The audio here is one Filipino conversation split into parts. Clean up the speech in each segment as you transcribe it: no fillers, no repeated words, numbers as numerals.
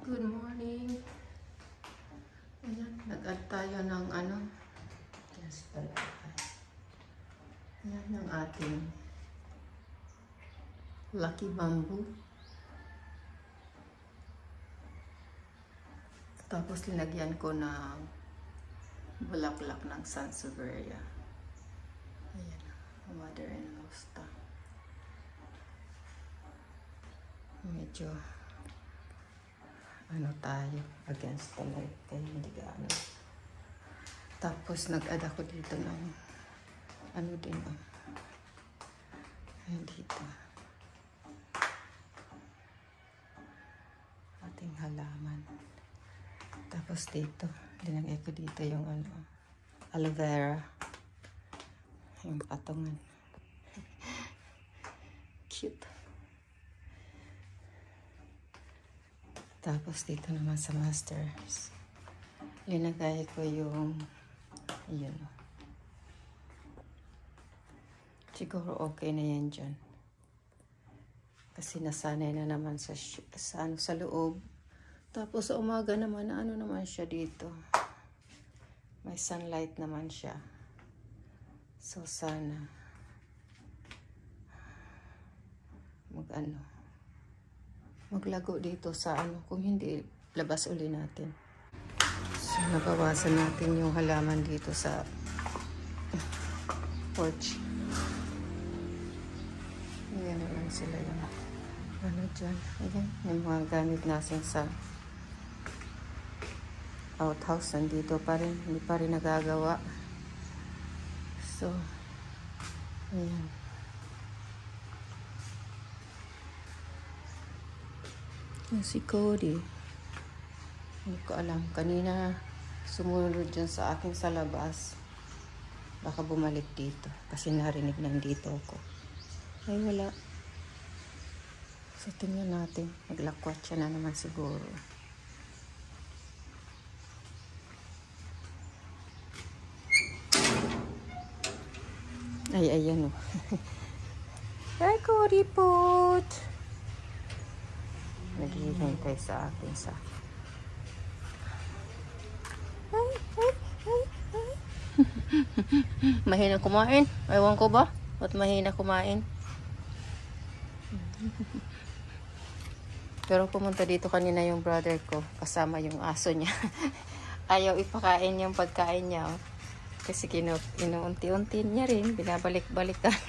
Good morning. Ayan, nag-add tayo ng yes pala. Ayan yung ating lucky bamboo. Tapos linagyan ko ng bulaklak ng sansevieria. Ayan, mother-in-law stuff. Medyo tayo against the light kaya hindi gaano. Tapos nag-add ako dito ng din ayan dito ating halaman. Tapos dito linagay ko dito yung aloe vera, yung patungan. Cute. Tapos dito naman sa masters, linagay ko yung yun. Siguro okay na yan dyan. Kasi nasanay na naman sa loob. Tapos sa umaga naman, naman siya dito. May sunlight naman siya. So sana maglago dito sa kung hindi, labas uli natin. So, nabawasan natin yung halaman dito sa porch. Ayan na lang sila yung dyan. Ayan, yung mga gamit natin sa outhouse nandito pa rin. Hindi pa rin nagagawa. So, ayan. Yung si Cody, hindi ko alam. Kanina sumunod dyan sa akin sa labas. Baka bumalik dito kasi narinig nandito ako. Ay wala. So tingnan natin. Maglakwat siya na naman siguro. Ay ayan o. Ay Cody pot. Naghihintay sa akin sa mahina kumain. Ewan ko ba? Ba't mahina kumain? Pero pumunta dito kanina yung brother ko. Kasama yung aso niya. Ayaw ipakain yung pagkain niya. Oh. Kasi inuunti-unti niya rin. Binabalik-balikan.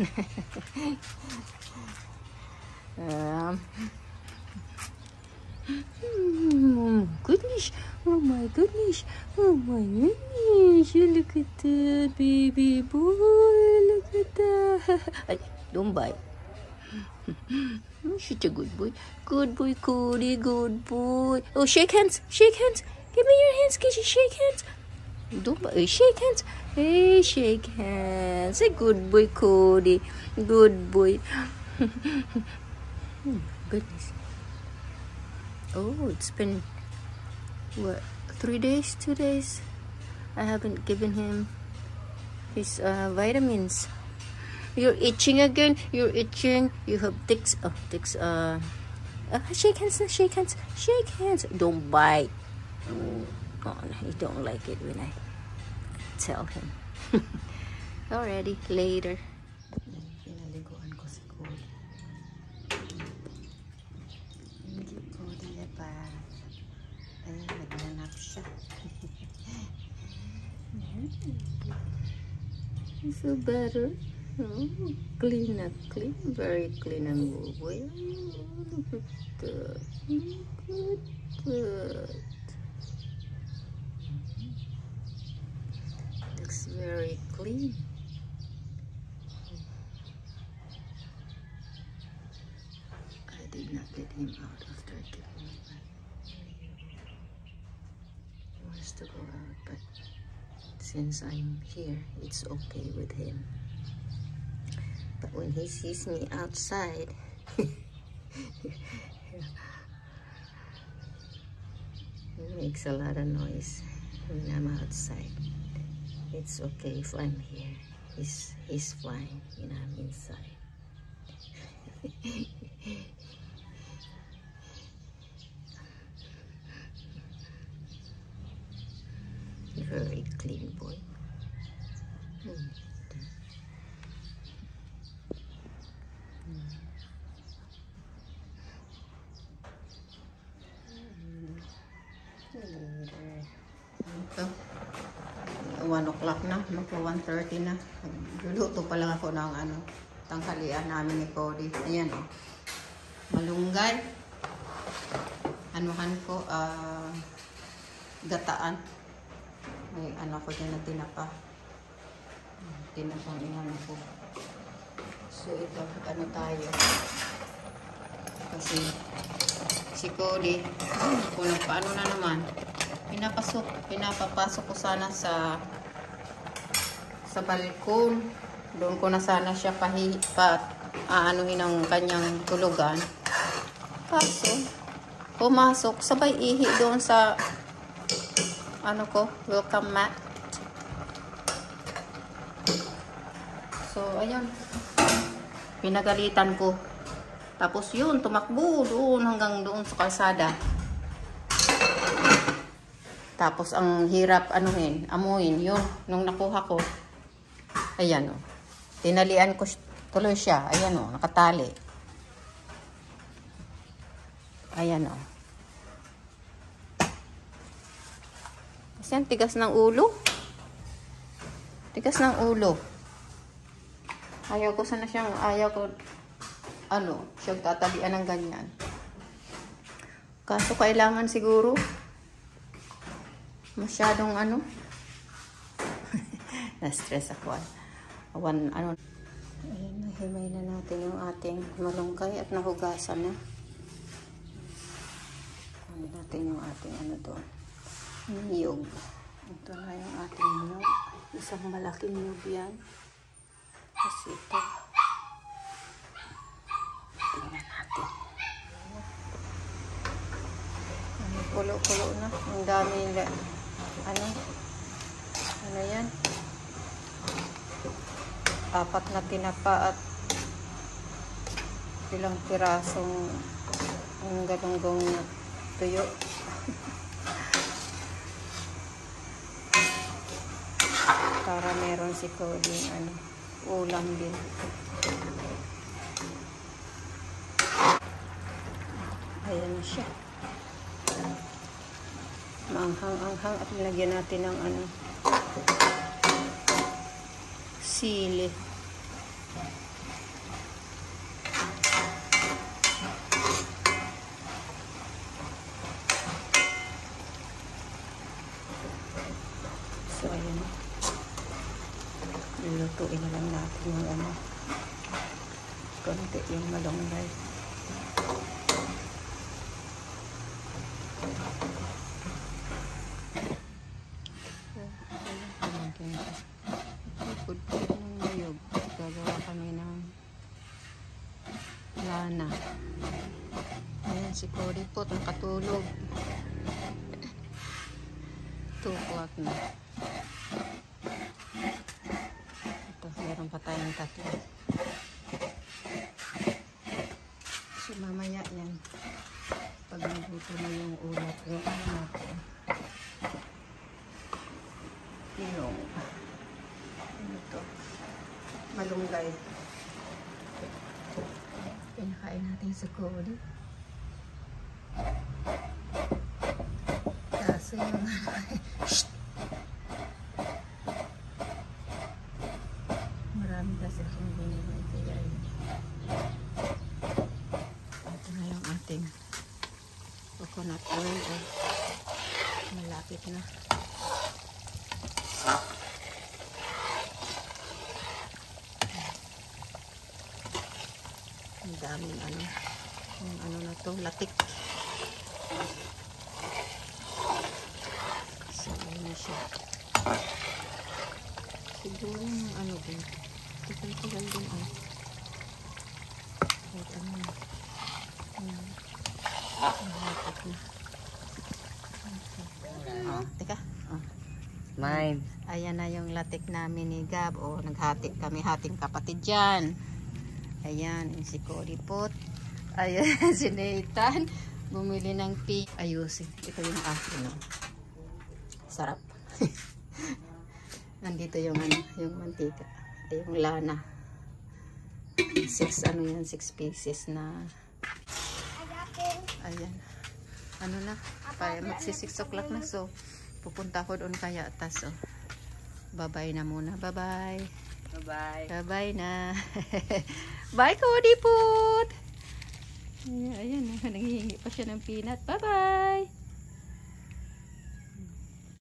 Oh goodness, oh my goodness, oh my goodness, you look at that baby boy, look at that. Don't bite. Such a good boy, Cody, good boy. Oh, shake hands, give me your hands, Kishi, shake hands. Don't bite, shake hands, hey, shake hands. Say good boy, Cody, good boy. Oh, goodness. Oh, it's been, what, 3 days, 2 days? I haven't given him his vitamins. You're itching again? You're itching? You have ticks? Oh, ticks, shake hands, shake hands, shake hands. Don't bite. Oh, he don't like it when I tell him. Already, later. Pinaliguan ko si Cody. Hindi Cody pa. Ay, naghanap siya. You feel better? Oh, clean, very clean and move. Well, look at that. Look at that. Looks very clean. I did not let him out after I took him back. He wants to go out, but since I'm here, it's okay with him. But when he sees me outside, he makes a lot of noise when I'm outside. It's okay if I'm here. He's fine when I'm inside. clean boy. Ito, 1 o'clock na, magpa 1:30 na. Luluto pa lang ako ng tanghalian namin ni Cody. Ayan o, malunggay. Anuhan ko, gataan. May ko dyan na tinapa. Tinapang inano ko. So ito, tayo. Kasi si Cody, kung paano na naman, pinapapasok ko sana sa balkon. Doon ko na sana siya aanuhin ang kanyang tulugan. Kaso, pumasok, sabay ihi doon sa welcome mat. So, ayun. Pinagalitan ko. Tapos yun, tumakbo doon hanggang doon sa kalsada. Tapos ang hirap amuin yun. Nung nakuha ko, ayan o. Tinalian ko tuloy siya. Ayan o, nakatali. Ayan o. Kasi ang tigas ng ulo. Tigas ng ulo. Ayaw ko siyang tatalian ng ganyan. Kaso kailangan siguro masyadong na-stress ako. Ayan, nahimay na natin yung ating malunggay at nahugasan na. Ano natin yung ating doon. Niyog. Ito na yung ating niyog. Isang malaking niyog yan. Kasi ito. Tingnan natin. Kulo-kulo na. Ang dami nila. Ano yan? 4 na tinapa at ilang pirasong ang galunggong na tuyo. Para meron si Cody ulam din. Ayan na siya. Maanghang-anghang at nilagyan natin ng sili. So, ayan. Nilutuin na lang natin yung konti yung malunggay. Pudpud ng niyog. Gagawa kami ng lana. Ayan si Cody po, nakatulog. 2 o'clock na. Ito, meron pa tayong 3. So mamaya yan, pag nabuto na yung ulat, yung natin. Yung malunggay. Pinakain natin sa Cody. Kaso yung marami kasi akong binigay kaya ito na yung ating coconut oil. Malapit na. Ang daming yung na to, latik. So, ayun na siya. Siguro yung din. Tagal din Kahit latik na. Teka. Mine. Ayan na yung latik namin ni Gab. Naghati kami, hating kapatid dyan. Ayan, yung si Cody Pot. Ayan, si Nathan. Bumili ng ayusin. Ito yung akin. Sarap. Nandito yung ano, yung mantika. Yung lana. 6 pieces na. Ayan. Ano na? Magsi 6 o'clock na. So, pupunta ko doon kaya atas. Oh. Bye-bye na muna. Bye-bye. Bye-bye. Bye-bye na. Bye, Cody Put! Ayan, nanghihingi pa siya ng peanut. Bye-bye!